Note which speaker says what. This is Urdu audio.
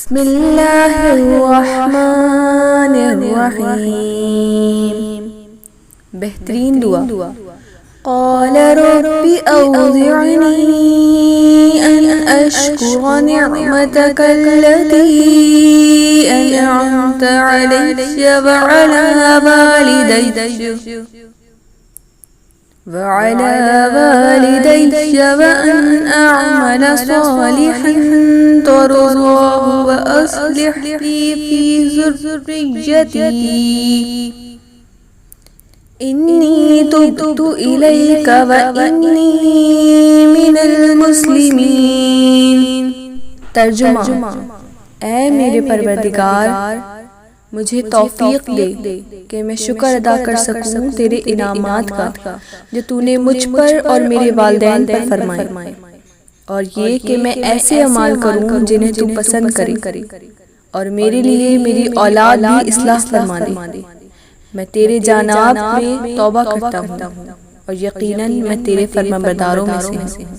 Speaker 1: بسم اللہ الرحمن الرحیم۔ بہترین دعا۔ قال رب اوزعنی ان اشکر نعمتک التي انعمت علی وعلى والدي وأن أعمل صالحا ترضاه وأصلح لي في ذريتي إني تبت إليك وإني من المسلمين۔ ترجمہ: اے میرے پروردگار، مجھے توفیق دے کہ میں شکر ادا کر سکوں تیرے انعامات کا جو تو نے مجھ پر اور میرے والدین پر فرمائے، اور یہ کہ میں ایسے اعمال کروں جنہیں تو پسند کرے، اور میرے لیے میری اولاد بھی اصلاح فرما دے۔ میں تیرے جانب میں توبہ کرتا ہوں اور یقیناً میں تیرے فرمانبرداروں میں سے ہوں۔